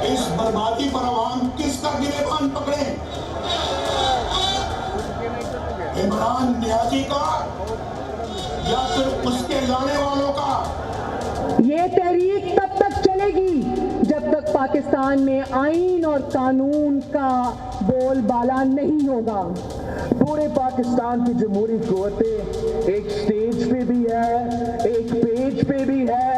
इस बर्बादी पर आवाम किसका गिरेबान पकड़े? इमरान न्याजी का या फिर उसके लाने वालों का? ये तहरीक तब तक चलेगी जब तक पाकिस्तान में आईन और कानून का बोलबाला नहीं होगा। पूरे पाकिस्तान की जमहूरी क़ुव्वतें एक स्टेज पे भी है, एक पेज पे भी है।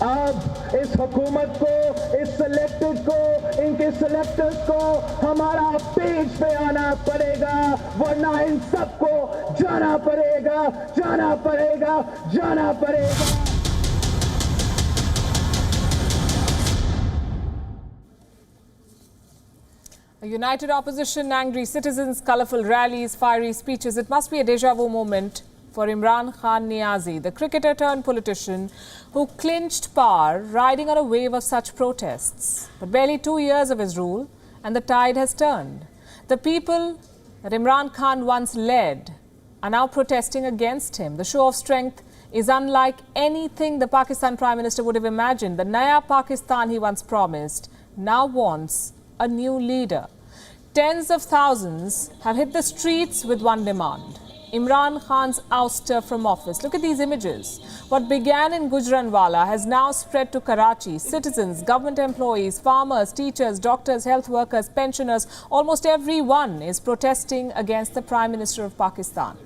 अब इस हुकूमत को, इस सिलेक्टेड को, इनके सिलेक्टर्स को हमारा पेज पे आना पड़ेगा, वरना इन सबको जाना पड़ेगा, जाना पड़ेगा, जाना पड़ेगा। A united opposition, angry citizens, colourful rallies, fiery speeches. It must be a déjà vu moment for Imran Khan Niazi, the cricketer turned politician who clinched power, riding on a wave of such protests. But barely 2 years of his rule and the tide has turned. The people that Imran Khan once led are now protesting against him. The show of strength is unlike anything the Pakistan Prime Minister would have imagined. The Naya Pakistan he once promised now wants a new leader. Tens of thousands have hit the streets with one demand: Imran Khan's ouster from office. Look at these images. What began in Gujranwala has now spread to Karachi. Citizens, government employees, farmers, teachers, doctors, health workers, pensioners, almost everyone is protesting against the Prime Minister of Pakistan.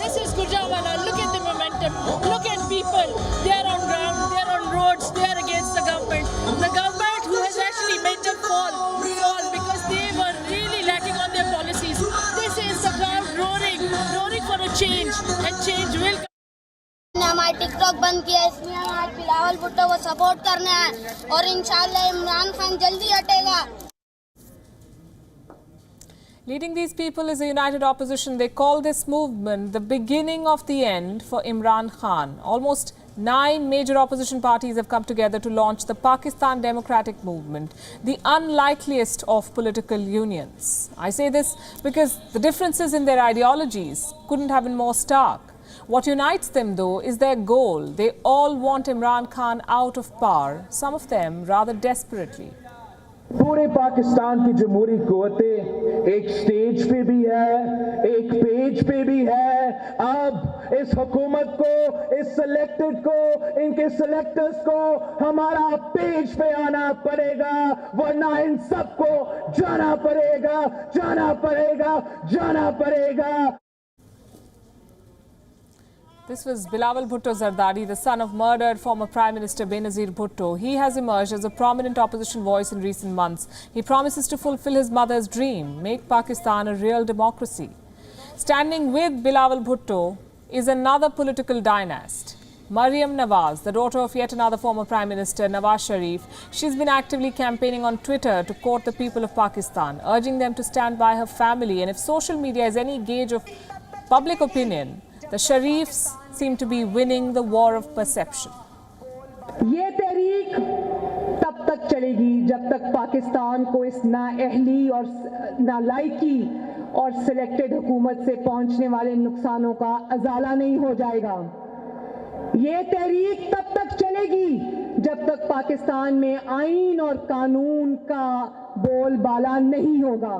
This is Gujranwala. Look at the momentum. Look at people. They are on ground, they are on roads, they are against the government. The government who has actually made them fall because they were really lacking on their policies. This is the crowd roaring for a change, and change will come. हमारा TikTok बंद किया, इसलिए हम आज बिलावल भुट्टो को support करने हैं और इंशाल्लाह इमरान खान जल्दी हटेगा। Leading these people is a united opposition. They call this movement the beginning of the end for Imran Khan. Almost 9 major opposition parties have come together to launch the Pakistan Democratic Movement, the unlikeliest of political unions. I say this because the differences in their ideologies couldn't have been more stark. What unites them, though, is their goal. They all want Imran Khan out of power, some of them rather desperately. पूरे पाकिस्तान की जमहूरी क़ुव्वतें एक stage पे भी है, एक page पे भी है। अब इस हुकूमत को, इस सिलेक्टेड को, इनके सिलेक्टर्स को हमारा पेज पे आना पड़ेगा, वरना इन सबको जाना पड़ेगा, जाना पड़ेगा, जाना पड़ेगा। This was Bilawal Bhutto Zardari, the son of murdered former Prime Minister Benazir Bhutto. He has emerged as a prominent opposition voice in recent months. He promises to fulfill his mother's dream, make Pakistan a real democracy. Standing with Bilawal Bhutto is another political dynast, Maryam Nawaz, the daughter of yet another former Prime Minister, Nawaz Sharif. She's been actively campaigning on Twitter to court the people of Pakistan, urging them to stand by her family. And if social media is any gauge of public opinion, the Sharifs seem to be winning the war of perception. ये तहरीक तब तक चलेगी जब तक पाकिस्तान को इस नाअहली और नालायकी और सिलेक्टेड हुकूमत से पहुंचने वाले नुकसानों का अजाला नहीं हो जाएगा। ये तहरीक तब तक चलेगी जब तक पाकिस्तान में आईन और कानून का बोलबाला नहीं होगा।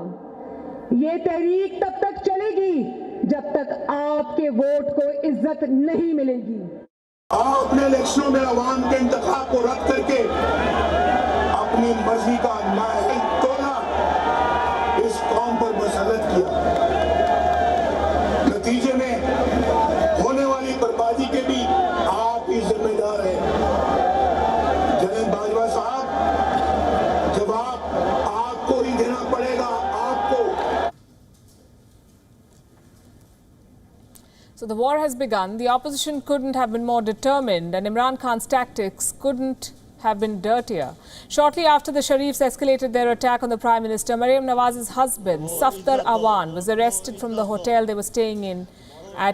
ये तहरीक तब तक चलेगी जब तक आपके वोट को इज्जत नहीं मिलेगी। आपने इलेक्शनों में अवाम के इंतखाब को रद्द करके अपनी मर्जी का नाअहल तोला इस कौम पर मुसल्लत किया। नतीजे में होने वाली बर्बादी के भी आप ही जिम्मेदार हैं। जनाब बाजवा साहब, जवाब आपको ही देना पड़ेगा, आपको। So the war has begun. The opposition couldn't have been more determined, and Imran Khan's tactics couldn't have been dirtier. Shortly after the Sharifs escalated their attack on the Prime Minister, Maryam Nawaz's husband, Safdar Awan, was arrested from the hotel they were staying in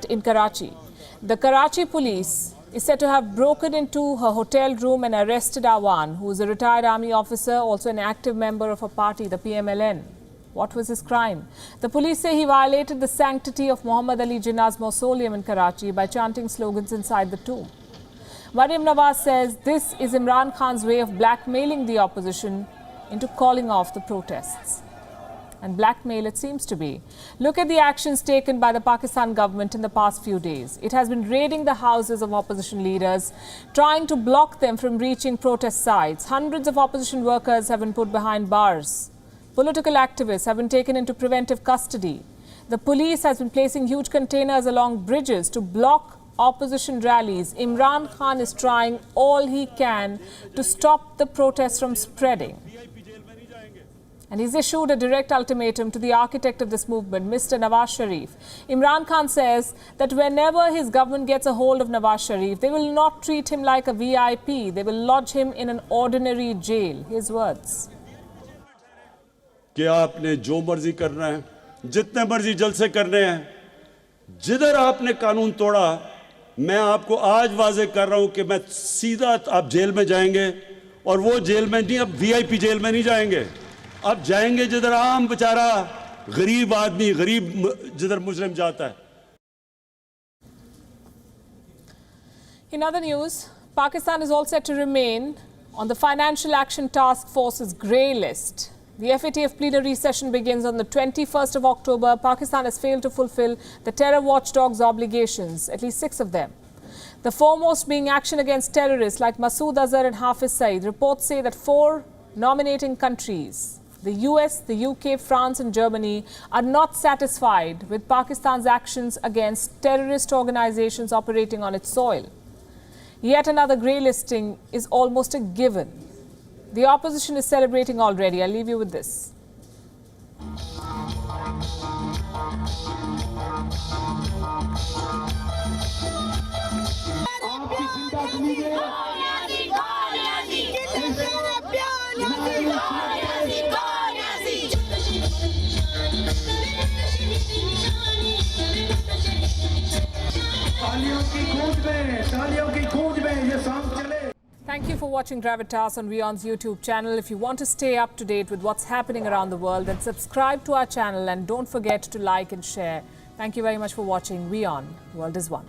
in Karachi. The Karachi police is said to have broken into her hotel room and arrested Awan, who is a retired army officer, also an active member of a party, the PMLN. What was his crime? The police say he violated the sanctity of Muhammad Ali Jinnah's mausoleum in Karachi by chanting slogans inside the tomb. Maryam Nawaz says this is Imran Khan's way of blackmailing the opposition into calling off the protests. And blackmail it seems to be. Look at the actions taken by the Pakistan government in the past few days. It has been raiding the houses of opposition leaders, trying to block them from reaching protest sites. Hundreds of opposition workers have been put behind bars. Political activists have been taken into preventive custody. The police has been placing huge containers along bridges to block opposition rallies. Imran Khan is trying all he can to stop the protests from spreading. And he's issued a direct ultimatum to the architect of this movement, Mr. Nawaz Sharif. Imran Khan says that whenever his government gets a hold of Nawaz Sharif, they will not treat him like a VIP. They will lodge him in an ordinary jail. His words. कि आपने जो मर्जी करना है, जितने मर्जी जलसे करने हैं, जिधर आपने कानून तोड़ा, मैं आपको आज वाजे कर रहा हूं कि मैं सीधा आप जेल में जाएंगे और वो जेल में नहीं, अब VIP जेल में नहीं जाएंगे. अब जाएंगे जिधर आम बेचारा गरीब आदमी, गरीब जिधर मुजरिम जाता है. In other news, Pakistan is all set to remain on the Financial Action Task Force's grey list. The FATF plenary session begins on the 21st of October. Pakistan has failed to fulfill the terror watchdog's obligations, at least 6 of them. The foremost being action against terrorists like Masood Azhar and Hafiz Saeed. Reports say that 4 nominating countries, the US, the UK, France and Germany, are not satisfied with Pakistan's actions against terrorist organizations operating on its soil. Yet another grey listing is almost a given. The opposition is celebrating already. I'll leave you with this. Thank you for watching Gravitas on WION's YouTube channel. If you want to stay up to date with what's happening around the world, then subscribe to our channel and don't forget to like and share. Thank you very much for watching WION. World is One.